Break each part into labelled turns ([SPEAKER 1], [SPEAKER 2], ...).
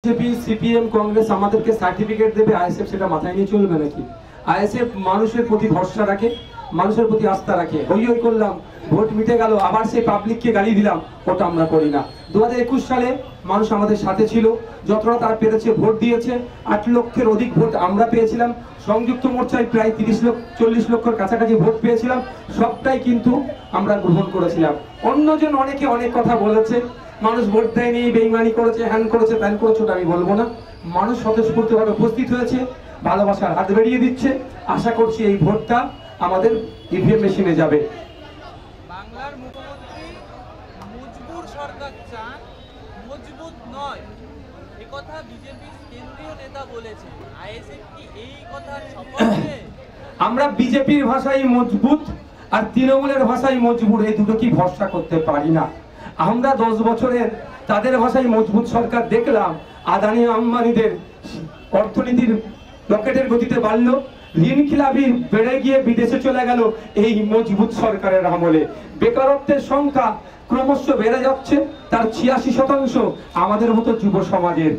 [SPEAKER 1] BJP CPM Congress আমাদেরকে certificate দেবে, ISF সেটা মাথায় নিয়ে চলবে নাকি? আইএসএফ মানুষের প্রতি ভরসা রাখে, মানুষের প্রতি আস্থা রাখে। হই হই করলাম, ভোট মিটে গেল, আবার সেই পাবলিককে গালি দিলাম, ওটা আমরা করি না। 2021 সালে মানুষ আমাদের সাথে ছিল, যতটা তারা পেরেছে ভোট দিয়েছে। 8 লক্ষের অধিক ভোট আমরা পেয়েছিলাম। সংযুক্ত মোর্চায় প্রায় 40 লক্ষের কাছাকাছি ভোট পেয়েছিলাম। সবটাই কিন্তু আমরা গ্রহণ করেছিলাম। অন্যজন অনেকে অনেক কথা বলেছে, মানুষ ভোট দেয়নি, বেইমানি করেছে, হ্যান করেছে, ত্যান করেছে, ওটা আমি বলবো না। মানুষ স্বতঃস্ফূর্তভাবে উপস্থিত হয়েছে, ভালোবাসার হাত বেরিয়ে দিচ্ছে। আশা করছি এই ভোটটা আমাদের ইভিএম মেশিনে যাবে।
[SPEAKER 2] বাংলার মুখ্যমন্ত্রী মজবুর সরকার চান, মজবুত নয়, একথা বিজেপির কেন্দ্রীয় নেতা বলেছে। আইএসএফ কি এই কথার সপক্ষে?
[SPEAKER 1] আমরা বিজেপির ভাষায় মজবুত আর তৃণমূলের ভাষায় মজবুর, এই দুটো কি ভরসা করতে পারি না। আমরা 10 বছরের তাদের ভাষায় মজবুত সরকার দেখলাম। আদানি আম্বানিদের অর্থনীতির রকেটের গতিতে বাড়লো, ঋণ খিলাপি বেড়ে গিয়ে বিদেশে চলে গেল এই মজবুত সরকারের আমলে। বেকারত্বের সংখ্যা ক্রমশ বেড়ে যাচ্ছে, তার 86% আমাদের মতো যুব সমাজের।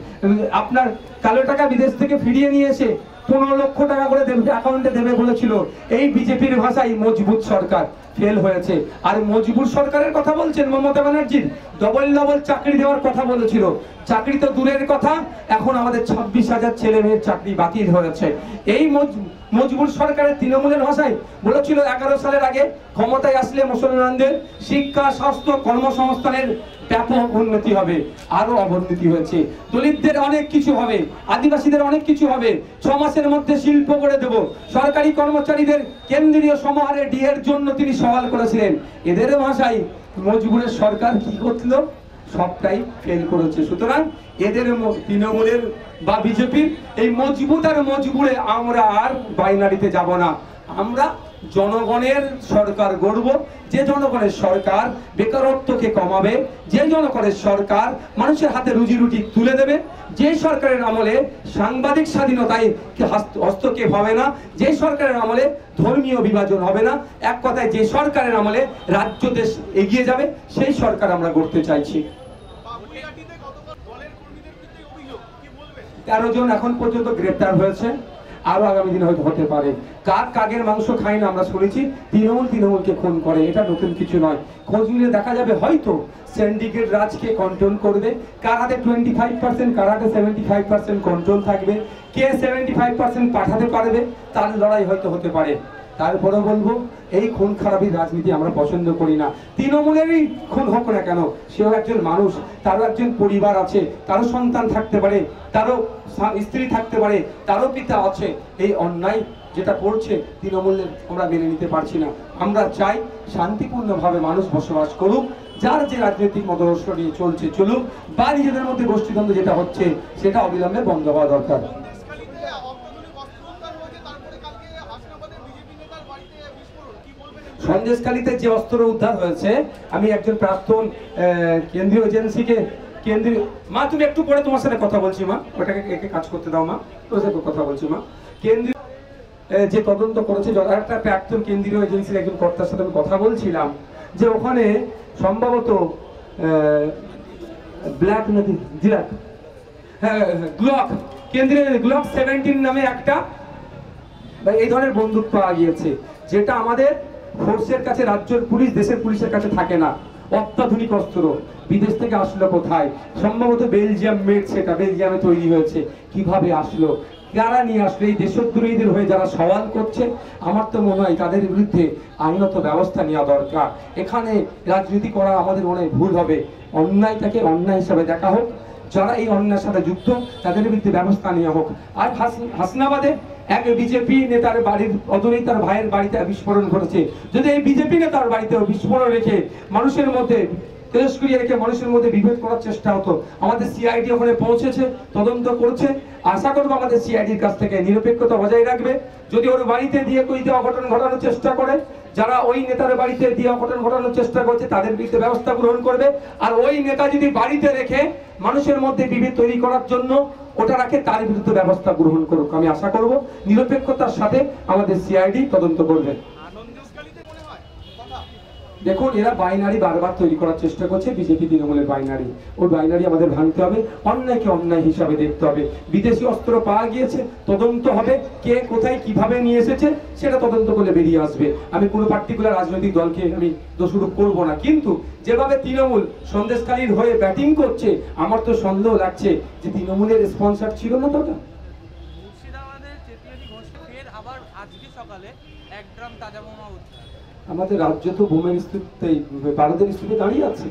[SPEAKER 1] আপনার কালো টাকা বিদেশ থেকে ফিরিয়ে নিয়ে এসে 15 লক্ষ টাকা করে অ্যাকাউন্টে দেবে বলেছিল। এই বিজেপির ভাষায় মজবুত সরকার ফেল হয়েছে। আর মজবুত সরকারের কথা বলছেন মমতা ব্যানার্জির, ডবল চাকরি দেওয়ার কথা বলেছিল। চাকরি তো দূরের কথা, এখন আমাদের 26,000 ছেলে মেয়ের চাকরি বাতিল হয়েছে। এই মজবুত সরকারের তৃণমূলের ভাষায় বলেছিল 11 সালের আগে ক্ষমতায় আসলে মুসলমানদের শিক্ষা, স্বাস্থ্য, কর্মসংস্থানের ব্যাপক উন্নতি হবে। আরো অবনতি হয়েছে। দলিতদের অনেক কিছু হবে, আদিবাসীদের অনেক কিছু হবে। 6 মাসের মধ্যে শিল্প করে দেব। সরকারি কর্মচারীদের কেন্দ্রীয় সমাহারে ডিএর জন্য তিনি সওয়াল করেছিলেন। এদের ভাষায় মজবুরের সরকার কি করলো? সবটাই ফেল করেছে। সুতরাং এদের তৃণমূলের বা বিজেপির এই মজবুত আর মজবুরে আমরা আর বাইনারিতে যাব না। আমরা জনগণের সরকার গড়ব, যে জনগণের সরকার বেকারত্বকে কমাবে, যে জনগণের সরকার মানুষের হাতে রুজি রুটি তুলে দেবে, যে সরকারের আমলে সাংবাদিক স্বাধীনতায় হস্তক্ষেপ হবে না, যে সরকারের আমলে ধর্মীয় বিভাজন হবে না, এক কথায় যে সরকারের আমলে রাজ্য দেশ এগিয়ে যাবে, সেই সরকার আমরা গড়তে চাইছি। 13 জন এখন পর্যন্ত গ্রেপ্তার হয়েছে, আরো আগামী দিনে হয়তো হতে পারে। কাগের মাংস খায় না আমরা শুনেছি, তৃণমূলকে খুন করে, এটা নতুন কিছু নয়। খোঁজ নিলে দেখা যাবে হয়তো সিন্ডিকেট রাজকে কন্ট্রোল করবে। কার হাতে 25%, কার হাতে 75% কন্ট্রোল থাকবে, কে 75% পাঠাতে পারবে, তার লড়াই হয়তো হতে পারে। তারপরে বলবো, এই খুন খারাপির রাজনীতি আমরা পছন্দ করি না। তৃণমূলেরই খুন হোক না কেন, সেও একজন মানুষ, তারও একজন পরিবার আছে, তারও সন্তান থাকতে পারে, তারও স্ত্রী থাকতে পারে, তারও পিতা আছে। এই অন্যায় যেটা করছে তৃণমূলের আমরা মেনে নিতে পারছি না। আমরা চাই শান্তিপূর্ণভাবে মানুষ বসবাস করুক, যার যে রাজনৈতিক মতাদর্শ নিয়ে চলছে চলুক, বা নিজেদের মধ্যে গোষ্ঠীদ্বন্দ্ব যেটা হচ্ছে সেটা অবিলম্বে বন্ধ হওয়া দরকার। সন্দেশখালীতে যে অস্ত্র উদ্ধার হয়েছে, আমি একজন প্রাক্তন কেন্দ্রীয় এজেন্সিকে মা তুমি একটু পরে তোমার সাথে কথা বলছি মা, ওটাকে একে কাজ করতে দাও মা, তোর সাথে কথা বলছি মা। কেন্দ্রীয় যে তদন্ত করেছে, একটা প্রাক্তন কেন্দ্রীয় এজেন্সির একজন কর্তার সাথে আমি কথা বলছিলাম, যে ওখানে সম্ভবত ব্ল্যাক নদী জিরাক গ্লক কেন্দ্রীয় গ্লক 17 নামে একটা এই ধরনের বন্দুক পাওয়া গিয়েছে, যেটা আমাদের ফোর্সের কাছে, রাজ্যের পুলিশ, দেশের পুলিশের কাছে থাকে না। অত্যাধুনিক অস্ত্র বিদেশ থেকে আসলো কোথায়? সম্ভবত বেলজিয়াম মেড, সেটা বেলজিয়ামে তৈরি হয়েছে। কিভাবে আসলো, কারা নিয়ে আসলো? এই দেশদ্রোহীদের হয়ে যারা সওয়াল করছে, আমার তো মনে হয় তাদের বিরুদ্ধে আইনত ব্যবস্থা নেওয়া দরকার। এখানে রাজনীতি করা আমাদের মনে হয় ভুল হবে। অন্যায়টাকে অন্যায় হিসাবে দেখা হোক, যারা এই অন্যায়ের সাথে যুক্ত তাদের বিরুদ্ধে ব্যবস্থা নেওয়া হোক। আর হাসনাবাদে এক বিজেপি নেতার বাড়ির অদূরেই তার ভাইয়ের বাড়িতে বিস্ফোরণ ঘটেছে। যদি এই বিজেপি নেতার বাড়িতে বিস্ফোরণ রেখে মানুষের মধ্যে তেজস্ক্রিয়া রেখে মানুষের মধ্যে বিভেদ করার চেষ্টা হতো, আমাদের সিআইডি ওখানে পৌঁছেছে, তদন্ত করছে। আশা করবো আমাদের সিআইডির কাছ থেকে নিরপেক্ষতা বজায় রাখবে। যদি ওর বাড়িতে দিয়ে কইতে অঘটন ঘটানোর চেষ্টা করে, যারা ওই নেতার বাড়িতে দিয়ে অঘটন ঘটানোর চেষ্টা করছে তাদের বিরুদ্ধে ব্যবস্থা গ্রহণ করবে। আর ওই নেতা যদি বাড়িতে রেখে মানুষের মধ্যে বিভেদ তৈরি করার জন্য ওটা রাখে, তার বিরুদ্ধে ব্যবস্থা গ্রহণ করুক। আমি আশা করব নিরপেক্ষতার সাথে আমাদের সিআইডি তদন্ত করবে। দেখুন, এরা বাইনারি বারবার তৈরি করার চেষ্টা করছে, বিজেপি তৃণমূলের বাইনারি। ওই বাইনারি আমাদের ভাঙতে হবে, অন্যায়কে অন্যায় হিসাবে দেখতে হবে। বিদেশি অস্ত্র পাওয়া গিয়েছে, তদন্ত হবে, কে কোথায় কিভাবে নিয়ে এসেছে সেটা তদন্ত করে বেরিয়ে আসবে। আমি কোনো পার্টিকুলার রাজনৈতিক দলকে আমি দোষারোপ করব না, কিন্তু যেভাবে তৃণমূল সন্দেশখালীর হয়ে ব্যাটিং করছে, আমার তো সন্দেহ লাগছে যে তৃণমূলের স্পন্সর ছিল না তোটা।
[SPEAKER 2] মুর্শিদাবাদের চেতিয়ারি ঘোষে ফের আবার আজকে সকালে 1 ড্রাম তাজা বোমা উদ্ধার।
[SPEAKER 1] আমাদের রাজ্য তো বোমের স্তূপে, ভারতের স্তূপে দাঁড়িয়ে আছে।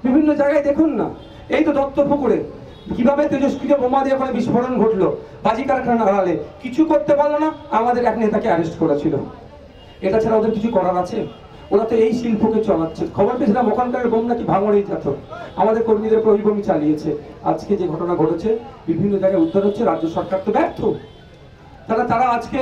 [SPEAKER 1] বিভিন্ন জায়গায় দেখুন না, এই তো দত্তপুকুরে কিভাবে তেজস্ক্রিয় বোমা দিয়ে ওখানে বিস্ফোরণ ঘটলো, বাজি কারখানা আড়ালে কিছু করতে পারলো না, আমাদের এক নেতাকে অ্যারেস্ট করেছিল। এটা ছাড়া ওদের কিছু করার আছে? ওরা তো এই শিল্পকে চালাচ্ছে। খবর পেয়েছিলাম ওখানকার বোম নাকি ভাঙড়েই যেত, আমাদের কর্মীদের ওই বোমই চালিয়েছে। আজকে যে ঘটনা ঘটেছে, বিভিন্ন জায়গায় উদ্ধার হচ্ছে, রাজ্য সরকার তো ব্যর্থ। তারা আজকে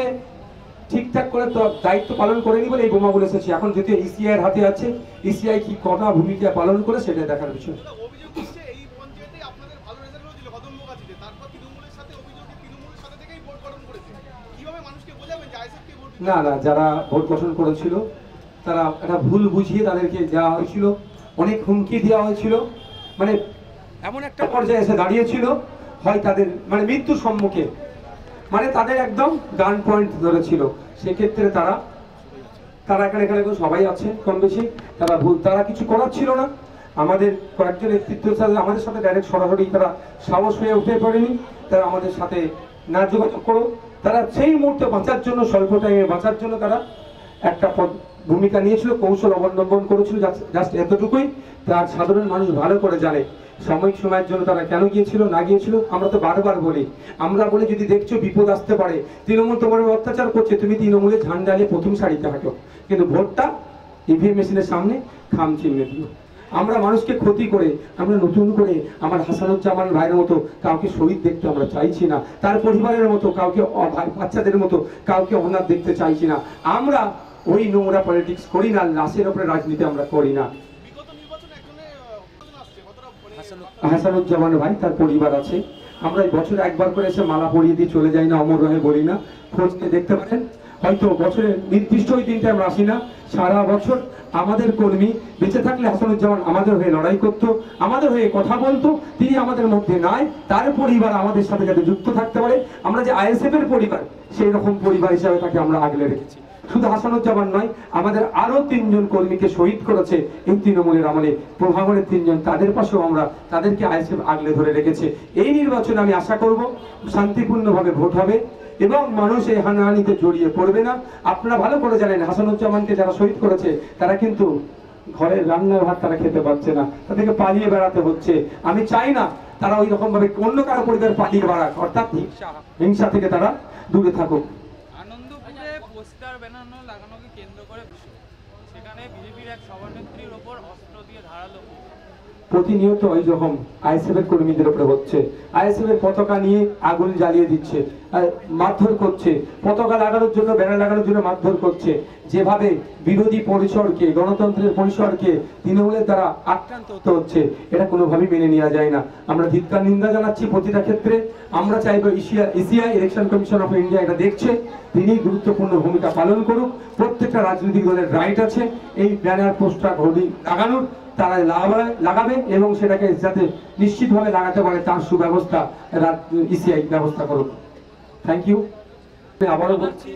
[SPEAKER 1] ঠিকঠাক করে তো দায়িত্ব পালন করেনি বলে এই বোমাগুলো এসেছে। এখন যদিও ইসিআই এর হাতে আছে, ইসিআই কি কটা ভূমিকা পালন করে সেটা দেখার বিষয়।
[SPEAKER 3] অভিযোগ হচ্ছে এই পঞ্চায়েতে আপনাদের ভালো রেজাল্ট হয়েছিল কদমগাছিতে, তারপর তৃণমূলের সাথে অভিযোগ তৃণমূলের সাথে থেকেই ভোট গঠন করেছে। কিভাবে মানুষকে বোঝাবেন যে আইএসএফ কে ভোট দিতে?
[SPEAKER 1] না, যারা ভোট গঠন করেছিল তারা একটা ভুল বুঝিয়ে তাদেরকে দেওয়া হয়েছিল, অনেক হুমকি দেওয়া হয়েছিল, মানে এমন একটা পর্যায়ে এসে দাঁড়িয়েছিল, হয় তাদের মানে মৃত্যুর সম্মুখে, মানে তাদের একদম গান পয়েন্ট ধরেছিল। সেক্ষেত্রে তারা এখানে সবাই আছে কম বেশি, তারা কিছু করার ছিল না। আমাদের কয়েকজন নেতৃত্বের সাথে আমাদের সাথে ডাইরেক্ট সরাসরি তারা সাহস হয়ে উঠে পড়েনি, তারা আমাদের সাথে না যোগাযোগ করো। তারা সেই মুহূর্তে বাঁচার জন্য, স্বল্প টাইমে বাঁচার জন্য তারা একটা ভূমিকা নিয়েছিল, কৌশল অবলম্বন করেছিল, জাস্ট এতটুকুই। তার সাধারণ মানুষ ভালো করে জানে সাময়িক সময়ের জন্য তারা কেন গিয়েছিল না গিয়েছিল। আমরা তো বারবার বলি, আমরা বলি যদি দেখছো বিপদ আসতে পারে, তৃণমূল তোমার অত্যাচার করছে, তুমি তৃণমূলের ঝান্ডা নিয়ে প্রথম সারিতে হাঁটো, কিন্তু ভোটটা ইভিএম মেশিনের সামনে খাম চিহ্নে দিও। আমরা মানুষকে ক্ষতি করে আমরা নতুন করে আমার হাসানুজ্জামান ভাইয়ের মতো কাউকে শহীদ দেখতে আমরা চাইছি না, তার পরিবারের মতো কাউকে, বাচ্চাদের মতো কাউকে অনাথ দেখতে চাইছি না। আমরা ওই নোংরা পলিটিক্স করি না, লাশের উপরে রাজনীতি আমরা করি না।
[SPEAKER 3] বিগত নির্বাচনে একজনের আসছে কতটা
[SPEAKER 1] হাসানুজ্জামান ভাই, তার পরিবার আছে। আমরা এই বছরে একবার করে এসে মালা পরিয়ে দিয়ে চলে যাই না, অমর হয়ে বলি না, খোঁজ নিয়ে দেখতে পারেন। হয়তো বছরের নির্দিষ্ট ওই দিনটা আমরা আসি না, সারা বছর আমাদের কর্মী বেঁচে থাকলে হাসানুজ্জামান আমাদের হয়ে লড়াই করতো, আমাদের হয়ে কথা বলতো। তিনি আমাদের মধ্যে নাই, তার পরিবার আমাদের সাথে যাতে যুক্ত থাকতে পারে, আমরা যে আইএসএফ এর পরিবার সেই রকম পরিবার হিসাবে তাকে আমরা আগলে রেখেছি। শুধু হাসানুজ্জামান নয়, আমাদের আরো 3 জন কর্মীকে শহীদ করেছে এই তৃণমূলের আমলে, ভাঙড়ের 3 জন, তাদের পাশেও আমরা তাদেরকে আইএসএফ আগলে ধরে রেখেছে। এই নির্বাচনে আমি আশা করব শান্তিপূর্ণভাবে ভোট হবে এবং মানুষ এই হানাহানিতে জড়িয়ে পড়বে না। আপনারা ভালো করে জানেন হাসানুজ্জামানকে যারা শহীদ করেছে তারা কিন্তু ঘরের রান্নার ভাত তারা খেতে পারছে না, তাদেরকে পালিয়ে বেড়াতে হচ্ছে। আমি চাই না তারা ওই রকম ভাবে অন্য কারো পরিবার পালিয়ে বেড়াক, অর্থাৎ হিংসা থেকে তারা দূরে থাকুক।
[SPEAKER 2] আনন্দপুরে পোস্টার ব্যানার লাগানোকে কেন্দ্র করে সেখানে বিজেপির এক সভানেত্রীর ওপর অস্ত্র দিয়ে ধারালো।
[SPEAKER 1] প্রতিনিয়ত ওই রকম আইএসএফ এর কর্মীদের উপরে হচ্ছে, আইএসএফ এর পতাকা নিয়ে আগুন জ্বালিয়ে দিচ্ছে, মারধর করছে, পতাকা লাগানোর জন্য, ব্যানার লাগানোর জন্য মারধর করছে। যেভাবে বিরোধী পরিসরকে, গণতন্ত্রের পরিসরকে তৃণমূলের দ্বারা আক্রান্ত হতে হচ্ছে, এটা কোনোভাবেই মেনে নেওয়া যায় না। আমরা ধিক্কার নিন্দা জানাচ্ছি প্রতিটা ক্ষেত্রে। আমরা চাইবো Asia election commission of India এটা দেখছে, তিনি গুরুত্বপূর্ণ ভূমিকা পালন করুক। প্রত্যেকটা রাজনৈতিক দলের রাইট আছে এই ব্যানার, পোস্টার, হোর্ডিং লাগানোর, তারা লাগাবে এবং সেটাকে যাতে নিশ্চিতভাবে লাগাতে পারে তার সুব্যবস্থা ইসিআই ব্যবস্থা করুক। Thank you. আবারও বলছি,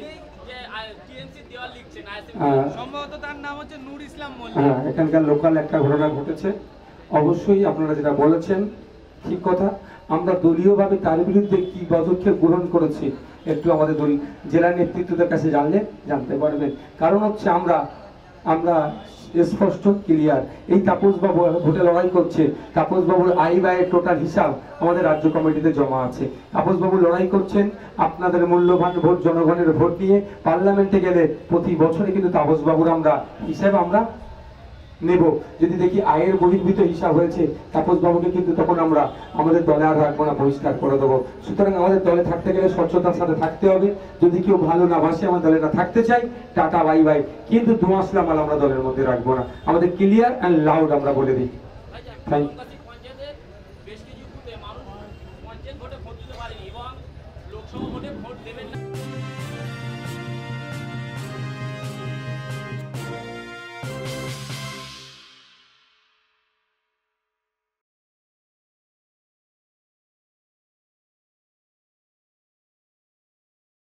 [SPEAKER 2] সম্ভবত তার নাম হচ্ছে নূর ইসলাম মল্লিক।
[SPEAKER 1] হ্যাঁ, এখানকার লোকাল একটা ঘটনা ঘটেছে। অবশ্যই আপনারা যেটা বলেছেন ঠিক কথা। আমরা দলীয়ভাবে তার বিরুদ্ধে কি পদক্ষেপ গ্রহণ করেছি একটু আমাদের জেলা নেতৃত্বদের কাছে জানতে পারবেন। কারণ হচ্ছে আমরা স্পষ্ট ক্লিয়ার, এই তাপসবাবু ভোটে লড়াই করছে, তাপসবাবুর আয় ব্যয়ের টোটাল হিসাব আমাদের রাজ্য কমিটিতে জমা আছে। তাপসবাবু লড়াই করছেন আপনাদের মূল্যবান ভোট, জনগণের ভোট নিয়ে। পার্লামেন্টে গেলে প্রতি বছরে কিন্তু তাপসবাবুর আমরা হিসাব আমরা নেব। যদি দেখি আয়ের বহির্ভূত হিসাব হয়েছে তাপসবাবুকে কিন্তু তখন আমরা আমাদের দলে আর রাখবো না, বহিষ্কার করে দেবো। সুতরাং আমাদের দলে থাকতে গেলে স্বচ্ছতার সাথে থাকতে হবে। যদি কেউ ভালো না বাসে আমার দলে না থাকতে চাই, টাটা বাই বাই, কিন্তু দুমাসলা মাল আমরা দলের মধ্যে রাখবো না। আমাদের ক্লিয়ার অ্যান্ড লাউড আমরা বলে দিই। Thank you.
[SPEAKER 4] বেশ কিছু বুথে মানুষ পঞ্চায়েত ভোটে ভোট দিতে পারেনি এবং লোকসভা ভোটে ভোট দেবেন না।